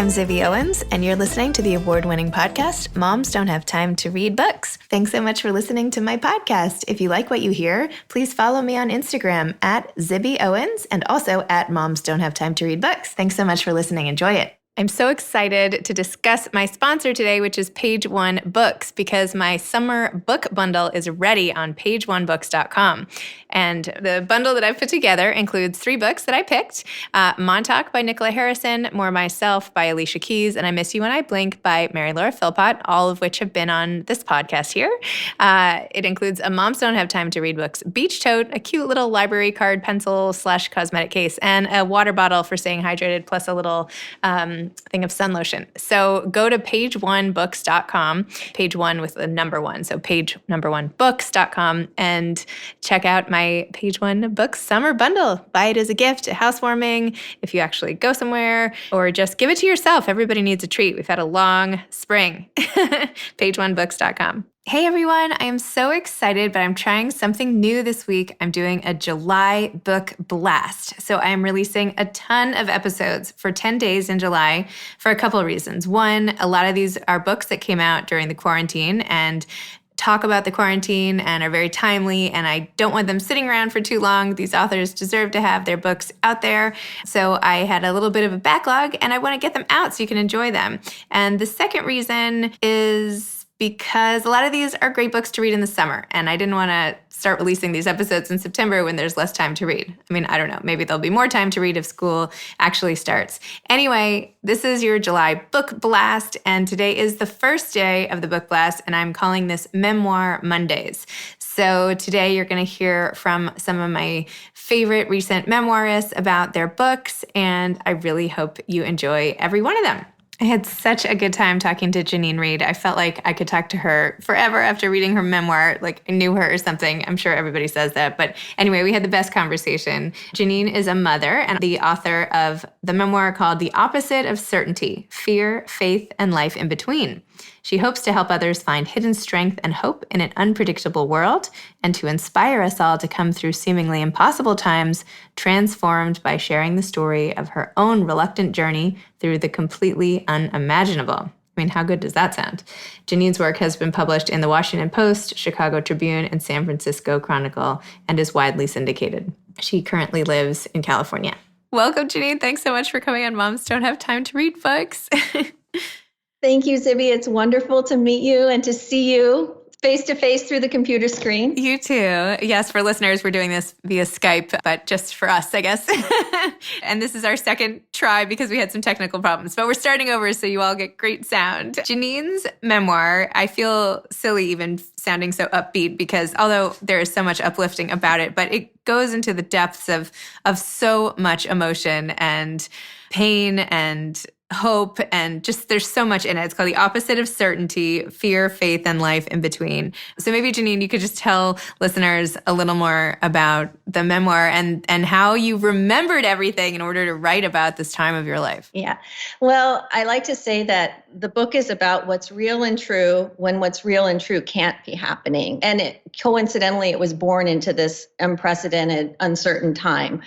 I'm Zibby Owens, and you're listening to the award-winning podcast, Moms Don't Have Time to Read Books. Thanks so much for listening to my podcast. If you like what you hear, please follow me on Instagram at Zibby Owens and also at Moms Don't Have Time to Read Books. Thanks so much for listening. Enjoy it. I'm so excited to discuss my sponsor today, which is Page One Books, because my summer book bundle is ready on pageonebooks.com. And the bundle that I've put together includes 3 books that I picked, Montauk by Nicola Harrison, More Myself by Alicia Keys, and I Miss You When I Blink by Mary Laura Philpott, all of which have been on this podcast here. It includes a Moms Don't Have Time to Read Books beach tote, a cute little library card pencil / cosmetic case, and a water bottle for staying hydrated, plus a little thing of sun lotion. So go to pageonebooks.com, page one with the number 1, so pageonebooks.com, and check out my Page One Books summer bundle. Buy it as a gift, a housewarming, if you actually go somewhere, or just give it to yourself. Everybody needs a treat. We've had a long spring. pageonebooks.com. Hey everyone, I am so excited, but I'm trying something new this week. I'm doing a July book blast. So I am releasing a ton of episodes for 10 days in July for a couple of reasons. One, a lot of these are books that came out during the quarantine and talk about the quarantine and are very timely, and I don't want them sitting around for too long. These authors deserve to have their books out there. So I had a little bit of a backlog, and I want to get them out so you can enjoy them. And the second reason is because a lot of these are great books to read in the summer, and I didn't want to start releasing these episodes in September when there's less time to read. I mean, I don't know, maybe there'll be more time to read if school actually starts. Anyway, this is your July book blast, and today is the first day of the book blast, and I'm calling this Memoir Mondays. So today you're going to hear from some of my favorite recent memoirists about their books, and I really hope you enjoy every one of them. I had such a good time talking to Janine Reid. I felt like I could talk to her forever after reading her memoir, like I knew her or something. I'm sure everybody says that. But anyway, we had the best conversation. Janine is a mother and the author of the memoir called The Opposite of Certainty: Fear, Faith, and Life in Between. She hopes to help others find hidden strength and hope in an unpredictable world and to inspire us all to come through seemingly impossible times, transformed by sharing the story of her own reluctant journey through the completely unimaginable. I mean, how good does that sound? Janine's work has been published in the Washington Post, Chicago Tribune, and San Francisco Chronicle, and is widely syndicated. She currently lives in California. Welcome, Janine. Thanks so much for coming on Moms Don't Have Time to Read Books. Thank you, Zibby. It's wonderful to meet you and to see you face-to-face through the computer screen. You too. Yes, for listeners, we're doing this via Skype, but just for us, I guess. And this is our second try because we had some technical problems, but we're starting over so you all get great sound. Janine's memoir, I feel silly even sounding so upbeat because although there is so much uplifting about it, but it goes into the depths of so much emotion and pain and hope, and just there's so much in it. It's called The Opposite of Certainty: Fear, Faith, and Life in Between. So maybe, Janine, you could just tell listeners a little more about the memoir and how you remembered everything in order to write about this time of your life. Yeah. Well, I like to say that the book is about what's real and true when what's real and true can't be happening. And coincidentally, it was born into this unprecedented, uncertain time.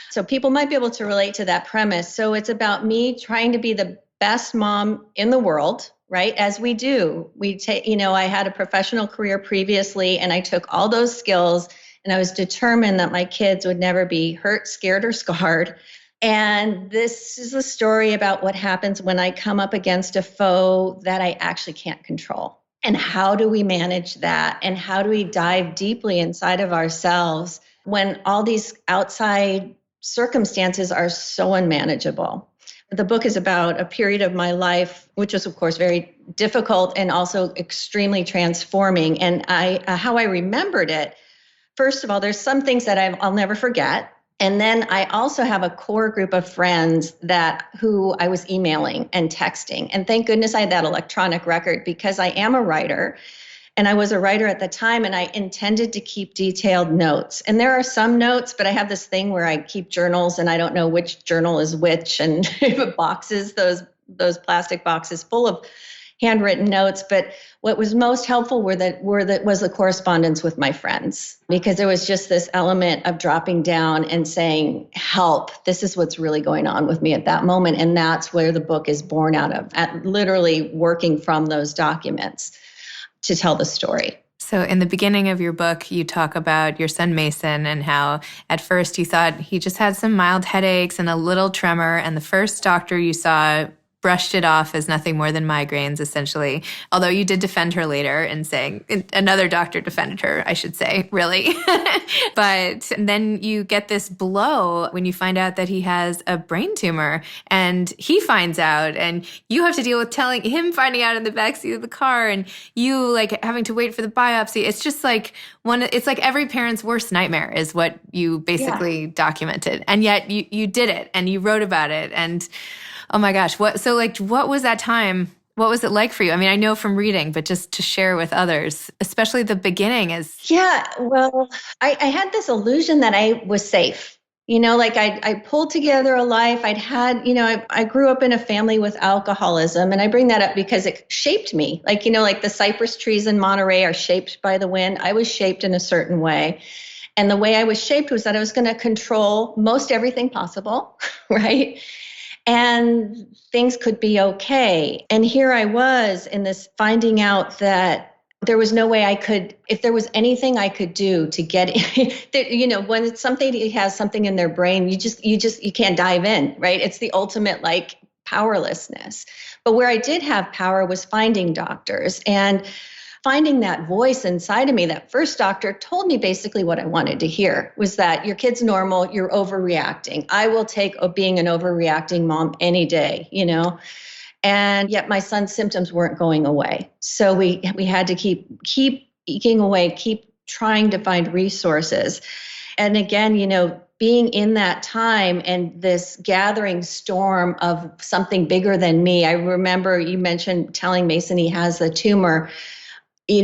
So people might be able to relate to that premise. So it's about me trying to be the best mom in the world, right? As we do. I had a professional career previously, and I took all those skills, and I was determined that my kids would never be hurt, scared, or scarred. And this is a story about what happens when I come up against a foe that I actually can't control. And how do we manage that? And how do we dive deeply inside of ourselves when all these outside circumstances are so unmanageable? The book is about a period of my life, which was, of course, very difficult and also extremely transforming. And how I remembered it, first of all, there's some things that I'll never forget. And then I also have a core group of friends who I was emailing and texting. And thank goodness I had that electronic record because I am a writer. And I was a writer at the time, and I intended to keep detailed notes. And there are some notes, but I have this thing where I keep journals, and I don't know which journal is which. And boxes, those plastic boxes full of handwritten notes, but what was most helpful was the correspondence with my friends, because there was just this element of dropping down and saying, help, this is what's really going on with me at that moment. And that's where the book is born out of, at literally working from those documents to tell the story. So in the beginning of your book, you talk about your son Mason and how at first you thought he just had some mild headaches and a little tremor. And the first doctor you saw brushed it off as nothing more than migraines, essentially. Although you did defend her later in saying, another doctor defended her, I should say, really. But then you get this blow when you find out that he has a brain tumor, and he finds out, and you have to deal with telling him finding out in the backseat of the car, and you like having to wait for the biopsy. It's just like it's like every parent's worst nightmare is what you basically documented. And yet you did it and you wrote about it. And oh my gosh. What was that time? What was it like for you? I mean, I know from reading, but just to share with others, especially the beginning is. Yeah, well, I had this illusion that I was safe. Like I pulled together a life. I grew up in a family with alcoholism. And I bring that up because it shaped me. Like the cypress trees in Monterey are shaped by the wind. I was shaped in a certain way. And the way I was shaped was that I was going to control most everything possible, right? And things could be okay. And here I was in this, finding out that there was no way I could, if there was anything I could do to get in, when it's somebody has something in their brain, you can't dive in, right? It's the ultimate like powerlessness. But where I did have power was finding doctors and finding that voice inside of me. That first doctor told me basically what I wanted to hear, was that your kid's normal, you're overreacting. I will take being an overreacting mom any day, and yet my son's symptoms weren't going away. So we had to keep eking away, keep trying to find resources. And again, being in that time and this gathering storm of something bigger than me. I remember you mentioned telling Mason he has a tumor. I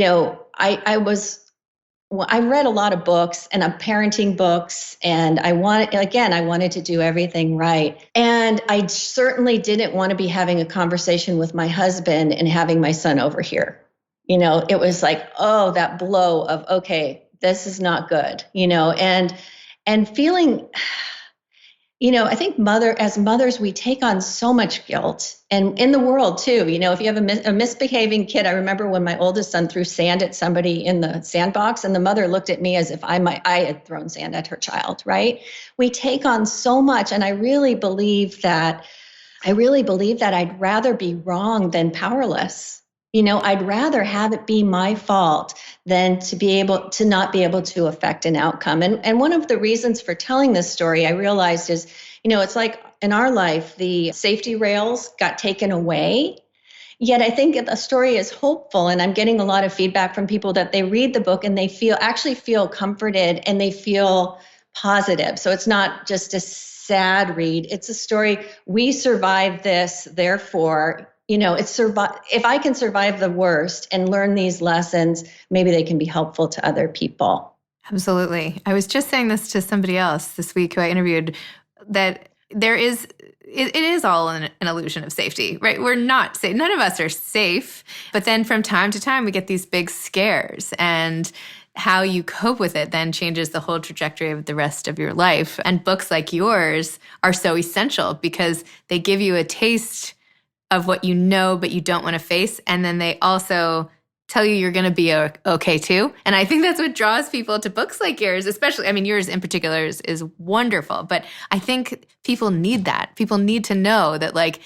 read a lot of books and parenting books, and I wanted to do everything right. And I certainly didn't want to be having a conversation with my husband and having my son over here. It was like, oh, that blow of, okay, this is not good, and feeling, I think as mothers, we take on so much guilt, and in the world too. If you have a misbehaving kid, I remember when my oldest son threw sand at somebody in the sandbox, and the mother looked at me as if I had thrown sand at her child. Right? We take on so much, and I really believe that I'd rather be wrong than powerless. I'd rather have it be my fault than to not be able to affect an outcome. And one of the reasons for telling this story, I realized is, it's like in our life, the safety rails got taken away. Yet I think the story is hopeful, and I'm getting a lot of feedback from people that they read the book and they actually feel comforted and they feel positive. So it's not just a sad read. It's a story. We survived this, therefore, if I can survive the worst and learn these lessons, maybe they can be helpful to other people. Absolutely. I was just saying this to somebody else this week who I interviewed, that it is all an illusion of safety, right? We're not safe. None of us are safe. But then from time to time, we get these big scares, and how you cope with it then changes the whole trajectory of the rest of your life. And books like yours are so essential because they give you a taste of what you know, but you don't want to face. And then they also tell you you're going to be okay too. And I think that's what draws people to books like yours, especially, I mean, yours in particular is wonderful. But I think people need that. People need to know that, like,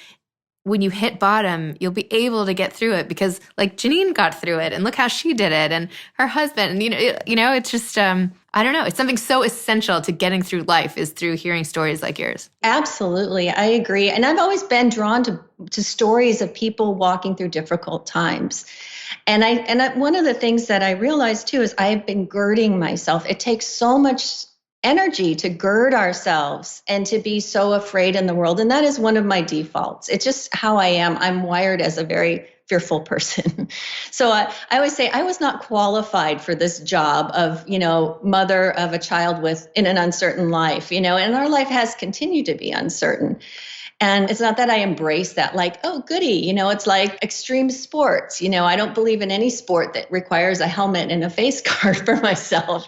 when you hit bottom, you'll be able to get through it, because like Janine got through it, and look how she did it, and her husband, and it's just, I don't know. It's something so essential to getting through life is through hearing stories like yours. Absolutely. I agree. And I've always been drawn to stories of people walking through difficult times. And one of the things that I realized too is I've been girding myself. It takes so much energy to gird ourselves and to be so afraid in the world. And that is one of my defaults. It's just how I am. I'm wired as a very fearful person. So I always say I was not qualified for this job of, mother of a child in an uncertain life, and our life has continued to be uncertain. And it's not that I embrace that, like, oh, goody, it's like extreme sports. I don't believe in any sport that requires a helmet and a face guard for myself.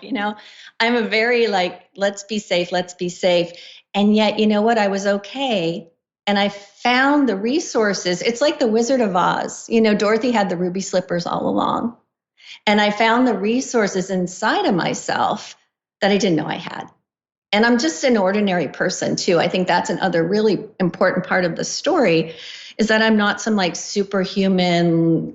I'm a very like, let's be safe, let's be safe. And yet, you know what? I was okay. And I found the resources. It's like the Wizard of Oz. Dorothy had the ruby slippers all along. And I found the resources inside of myself that I didn't know I had. And I'm just an ordinary person too. I think that's another really important part of the story, is that I'm not some like superhuman,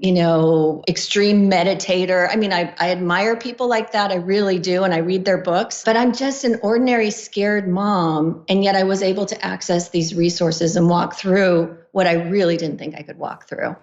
extreme meditator. I mean, I admire people like that. I really do. And I read their books, but I'm just an ordinary scared mom. And yet I was able to access these resources and walk through what I really didn't think I could walk through.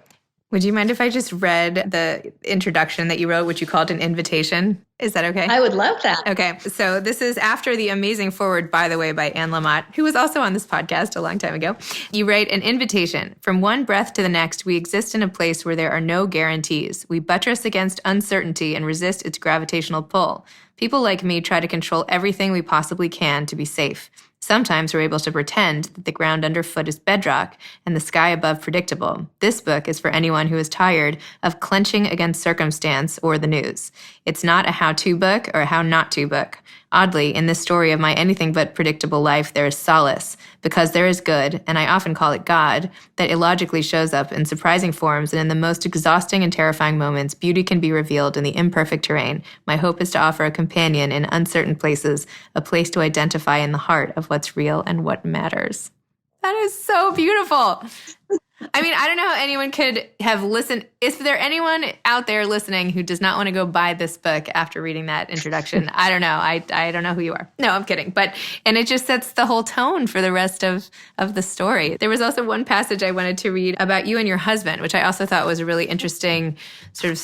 Would you mind if I just read the introduction that you wrote, which you called an invitation? Is that okay? I would love that. Okay. So this is after the amazing foreword, by the way, by Anne Lamott, who was also on this podcast a long time ago. You write, an invitation. From one breath to the next, we exist in a place where there are no guarantees. We buttress against uncertainty and resist its gravitational pull. People like me try to control everything we possibly can to be safe. Sometimes we're able to pretend that the ground underfoot is bedrock and the sky above predictable. This book is for anyone who is tired of clenching against circumstance or the news. It's not a how-to book or a how-not-to book. Oddly, in this story of my anything but predictable life, there is solace, because there is good, and I often call it God, that illogically shows up in surprising forms, and in the most exhausting and terrifying moments, beauty can be revealed in the imperfect terrain. My hope is to offer a companion in uncertain places, a place to identify in the heart of what's real and what matters. That is so beautiful. I mean, I don't know how anyone could have listened. Is there anyone out there listening who does not want to go buy this book after reading that introduction? I don't know. I don't know who you are. No, I'm kidding. And it just sets the whole tone for the rest of the story. There was also one passage I wanted to read about you and your husband, which I also thought was a really interesting sort of,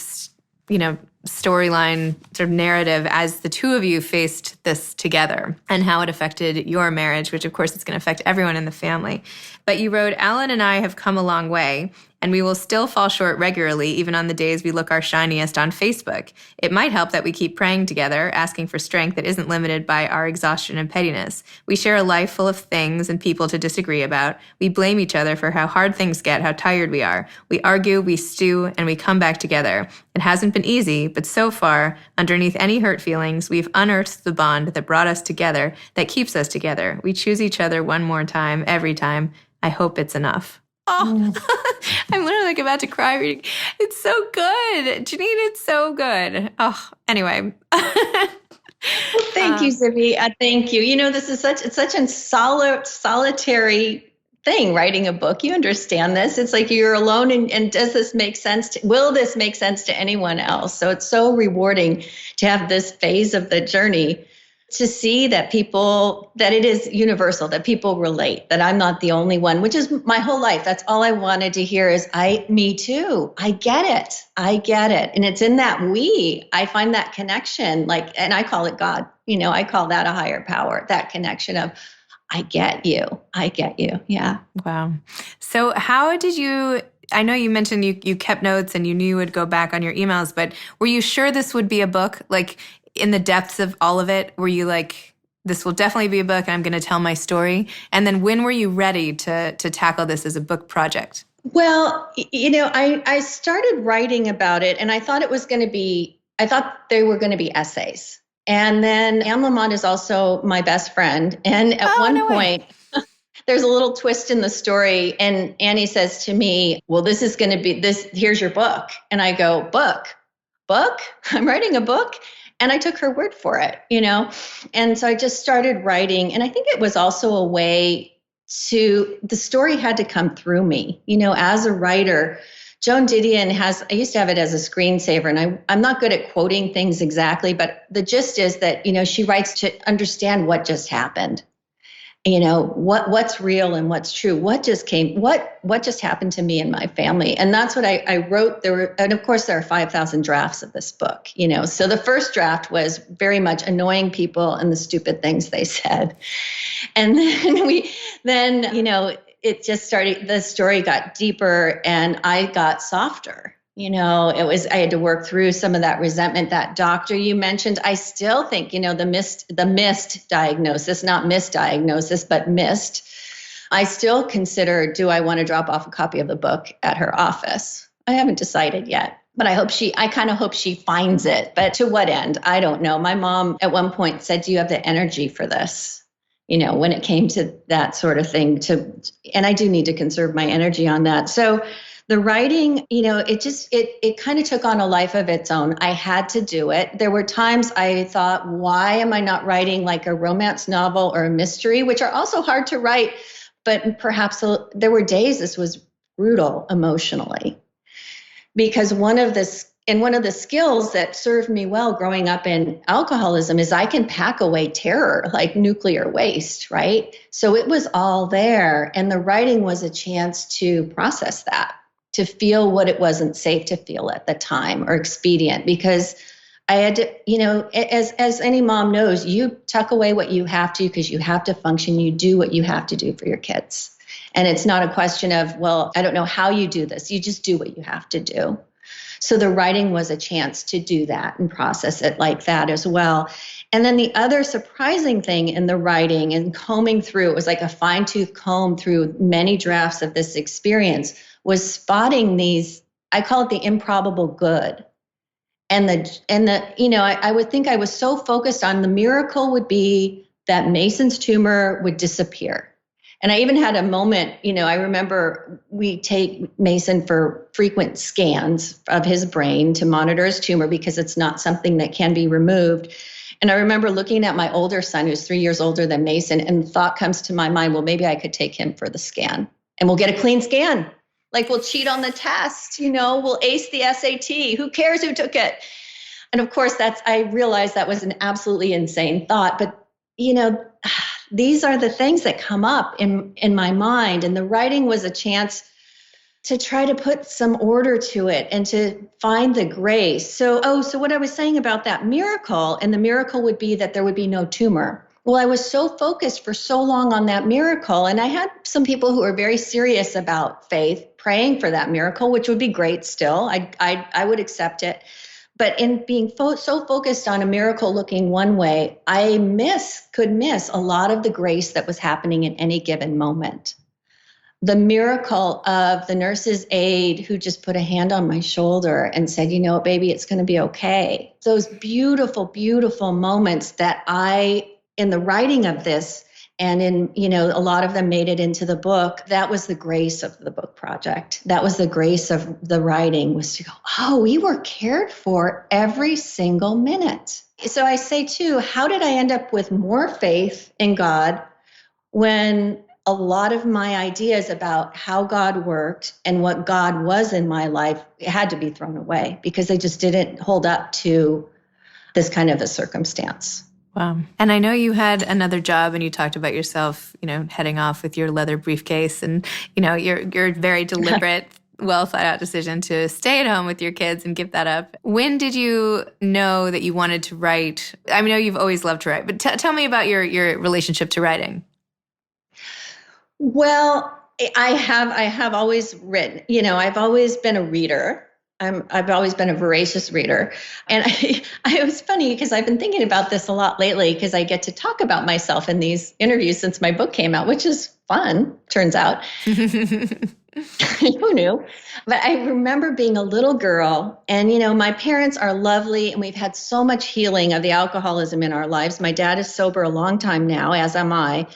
storyline, sort of narrative as the two of you faced this together and how it affected your marriage, which of course is going to affect everyone in the family. But you wrote, Alan and I have come a long way, and we will still fall short regularly, even on the days we look our shiniest on Facebook. It might help that we keep praying together, asking for strength that isn't limited by our exhaustion and pettiness. We share a life full of things and people to disagree about. We blame each other for how hard things get, how tired we are. We argue, we stew, and we come back together. It hasn't been easy, but so far, underneath any hurt feelings, we've unearthed the bond that brought us together, that keeps us together. We choose each other one more time, every time. I hope it's enough. Oh, I'm literally like about to cry reading. It's so good. Janine, it's so good. Oh, anyway. Thank you, Zibby. Thank you. This is such a solitary thing, writing a book. You understand this. It's like you're alone, and does this make sense? Will this make sense to anyone else? So it's so rewarding to have this phase of the journey, to see that it is universal, that people relate, that I'm not the only one, which is my whole life. That's all I wanted to hear is me too. I get it. And it's in that I find that connection, and I call it God, I call that a higher power, that connection of, I get you. Yeah. Wow. So how did you, I know you mentioned you kept notes and you knew you would go back on your emails, but were you sure this would be a book? Like, in the depths of all of it, were you like, this will definitely be a book and I'm going to tell my story? And then when were you ready to tackle this as a book project? Well, I started writing about it, and I thought they were going to be essays. And then Anne Lamott is also my best friend. And at one point, there's a little twist in the story. And Annie says to me, well, this is going to be this, here's your book. And I go, book? I'm writing a book? And I took her word for it, And so I just started writing. And I think it was also a way the story had to come through me, as a writer. Joan Didion I used to have it as a screensaver, and I'm not good at quoting things exactly, but the gist is that, she writes to understand what just happened. What's real and what's true, what just happened to me and my family. And that's what I wrote. And of course there are 5,000 drafts of this book, so the first draft was very much annoying people and the stupid things they said. And then it just started, the story got deeper and I got softer. I had to work through some of that resentment. That doctor you mentioned, I still think, the missed diagnosis, not misdiagnosis, but missed. I still consider, do I want to drop off a copy of the book at her office? I haven't decided yet, but I kind of hope she finds it. But to what end? I don't know. My mom at one point said, do you have the energy for this? When it came to that sort of thing, and I do need to conserve my energy on that. So the writing, it kind of took on a life of its own. I had to do it. There were times I thought, why am I not writing like a romance novel or a mystery, which are also hard to write, but perhaps there were days this was brutal emotionally. Because one of the skills that served me well growing up in alcoholism is I can pack away terror like nuclear waste, right? So it was all there. And the writing was a chance to process that, to feel what it wasn't safe to feel at the time or expedient. Because I had to, as any mom knows, you tuck away what you have to because you have to function. You do what you have to do for your kids. And it's not a question of, well, I don't know how you do this. You just do what you have to do. So the writing was a chance to do that and process it like that as well. And then the other surprising thing in the writing and combing through, it was like a fine-tooth comb through many drafts of this experience, was spotting these, I call it the improbable good. I would think I was so focused on the miracle would be that Mason's tumor would disappear. And I even had a moment, I remember we take Mason for frequent scans of his brain to monitor his tumor because it's not something that can be removed. And I remember looking at my older son, who's 3 years older than Mason, and the thought comes to my mind, well, maybe I could take him for the scan and we'll get a clean scan. Like we'll cheat on the test, we'll ace the SAT. Who cares who took it? And of course, I realized that was an absolutely insane thought. But, these are the things that come up in my mind. And the writing was a chance to try to put some order to it and to find the grace. So what I was saying about that miracle, and the miracle would be that there would be no tumor. Well, I was so focused for so long on that miracle. And I had some people who are very serious about faith praying for that miracle, which would be great still. I would accept it. But in being so focused on a miracle looking one way, I could miss a lot of the grace that was happening in any given moment. The miracle of the nurse's aide who just put a hand on my shoulder and said, baby, it's going to be okay. Those beautiful, beautiful moments that in the writing of this, and a lot of them made it into the book. That was the grace of the book project. That was the grace of the writing, was to go, oh, we were cared for every single minute. So I say too, how did I end up with more faith in God when a lot of my ideas about how God worked and what God was in my life had to be thrown away because they just didn't hold up to this kind of a circumstance. Wow. And I know you had another job and you talked about yourself, heading off with your leather briefcase and, your very deliberate, well thought out decision to stay at home with your kids and give that up. When did you know that you wanted to write? I know you've always loved to write, but tell me about your relationship to writing. Well, I have always written, I've always been a reader. I've always been a voracious reader. And it was funny because I've been thinking about this a lot lately because I get to talk about myself in these interviews since my book came out, which is fun, turns out. Who knew? But I remember being a little girl and, my parents are lovely and we've had so much healing of the alcoholism in our lives. My dad is sober a long time now, as am I.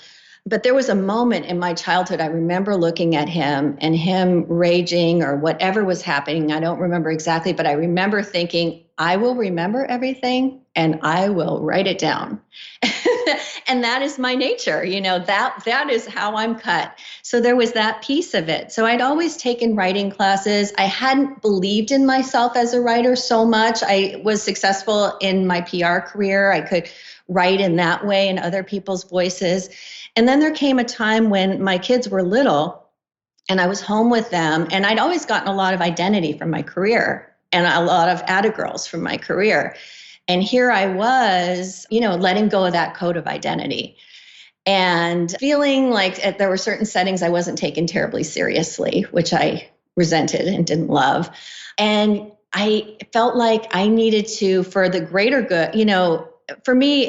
But there was a moment in my childhood, I remember looking at him and him raging or whatever was happening. I don't remember exactly, but I remember thinking, I will remember everything and I will write it down. And that is my nature, that is how I'm cut. So there was that piece of it. So I'd always taken writing classes. I hadn't believed in myself as a writer so much. I was successful in my PR career. I could write in that way in other people's voices. And then there came a time when my kids were little and I was home with them and I'd always gotten a lot of identity from my career and a lot of atta-girls from my career. And here I was, letting go of that code of identity and feeling like there were certain settings I wasn't taken terribly seriously, which I resented and didn't love. And I felt like I needed to, for the greater good, for me,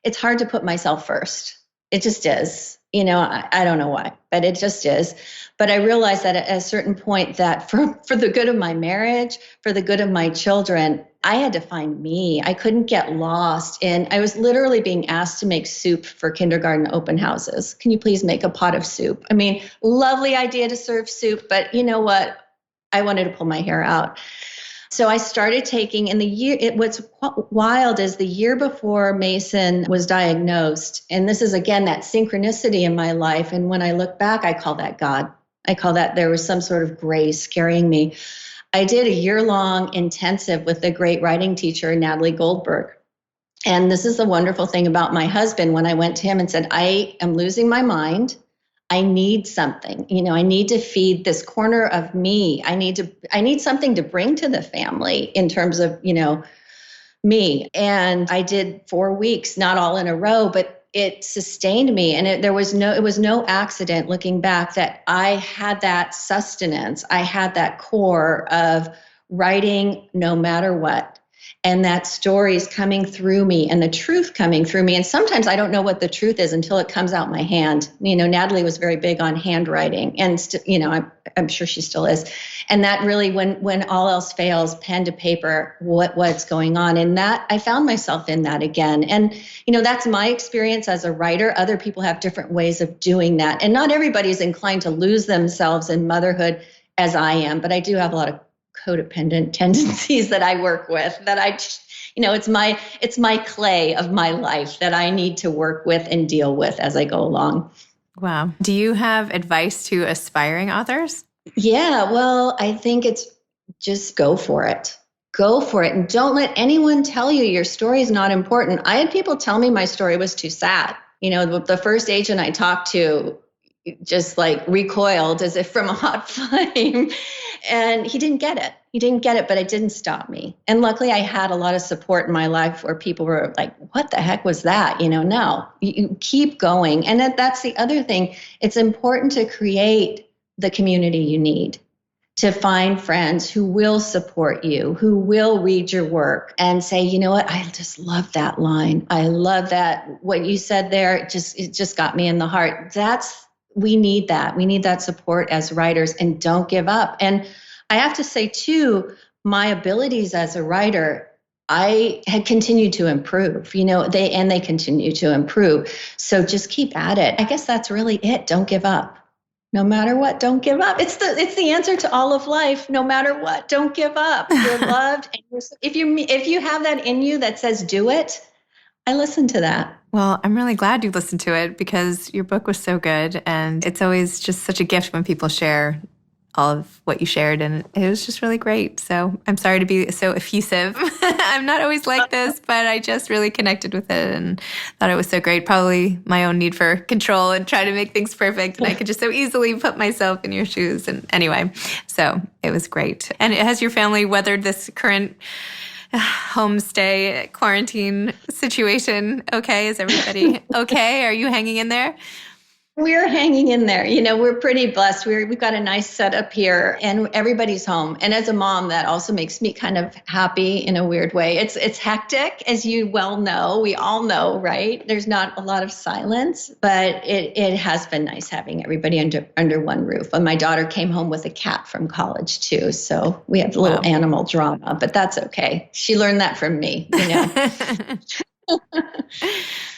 it's hard to put myself first. It just is. I don't know why, but it just is. But I realized that at a certain point that for the good of my marriage, for the good of my children, I had to find me. I couldn't get lost in, I was literally being asked to make soup for kindergarten open houses. Can you please make a pot of soup? I mean, lovely idea to serve soup, but you know what? I wanted to pull my hair out. So I started taking, what's wild is the year before Mason was diagnosed, and this is again that synchronicity in my life. And when I look back, I call that God. I call that there was some sort of grace carrying me. I did a year-long intensive with a great writing teacher, Natalie Goldberg. And this is the wonderful thing about my husband. When I went to him and said, I am losing my mind. I need something, I need to feed this corner of me. I need something to bring to the family in terms of, me. And I did 4 weeks, not all in a row, but it sustained me. And it was no accident looking back that I had that sustenance. I had that core of writing no matter what. And that story's coming through me and the truth coming through me. And sometimes I don't know what the truth is until it comes out my hand. Natalie was very big on handwriting, and I'm sure she still is. And that really, when all else fails, pen to paper, what's going on. And that I found myself in that again. And that's my experience as a writer. Other people have different ways of doing that, and not everybody's inclined to lose themselves in motherhood as I am. But I do have a lot of codependent tendencies that I work with, that it's my clay of my life that I need to work with and deal with as I go along. Wow. Do you have advice to aspiring authors? Yeah, well, I think it's just go for it. Go for it. And don't let anyone tell you your story is not important. I had people tell me my story was too sad. The first agent I talked to just like recoiled as if from a hot flame. And he didn't get it, but it didn't stop me. And luckily I had a lot of support in my life where people were like, what the heck was that? No, you keep going. And that's the other thing. It's important to create the community you need, to find friends who will support you, who will read your work and say, you know what, I just love that line. I love that. What you said there, it just got me in the heart. We need that. We need that support as writers, and don't give up. And I have to say too, my abilities as a writer, I had continued to improve, they continue to improve. So just keep at it. I guess that's really it. Don't give up. No matter what, don't give up. It's the answer to all of life. No matter what, don't give up. You're loved. And if you have that in you that says do it, I listen to that. Well, I'm really glad you listened to it, because your book was so good. And it's always just such a gift when people share all of what you shared. And it was just really great. So I'm sorry to be so effusive. I'm not always like this, but I just really connected with it and thought it was so great. Probably my own need for control and try to make things perfect. And I could just so easily put myself in your shoes. And anyway, so it was great. And has your family weathered this current homestay quarantine situation okay? Is everybody okay? Are you hanging in there? We're hanging in there. We're pretty blessed. We've got a nice setup here and everybody's home. And as a mom, that also makes me kind of happy in a weird way. It's hectic, as you well know. We all know, right? There's not a lot of silence, but it has been nice having everybody under one roof. And my daughter came home with a cat from college too. So we have a little animal drama, but that's okay. She learned that from me,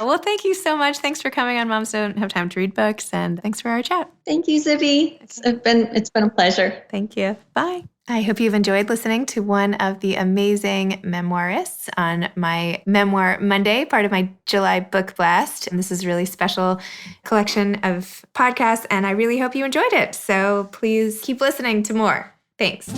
Well, thank you so much. Thanks for coming on Moms Don't Have Time to Read Books, and thanks for our chat. Thank you, Zibby. It's been a pleasure. Thank you. Bye. I hope you've enjoyed listening to one of the amazing memoirists on my Memoir Monday, part of my July book blast. And this is a really special collection of podcasts, and I really hope you enjoyed it. So please keep listening to more. Thanks.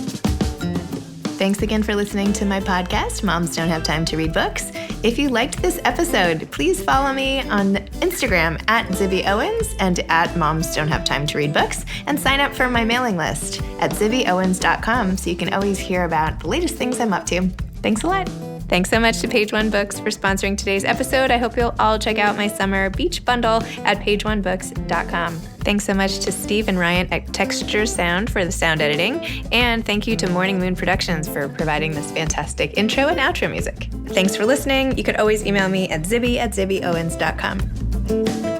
Thanks again for listening to my podcast, Moms Don't Have Time to Read Books. If you liked this episode, please follow me on Instagram at Zibby Owens and at Moms Don't Have Time to Read Books, and sign up for my mailing list at zibbyowens.com so you can always hear about the latest things I'm up to. Thanks a lot. Thanks so much to Page One Books for sponsoring today's episode. I hope you'll all check out my summer beach bundle at pageonebooks.com. Thanks so much to Steve and Ryan at Texture Sound for the sound editing. And thank you to Morning Moon Productions for providing this fantastic intro and outro music. Thanks for listening. You could always email me at zibby@zibbyowens.com.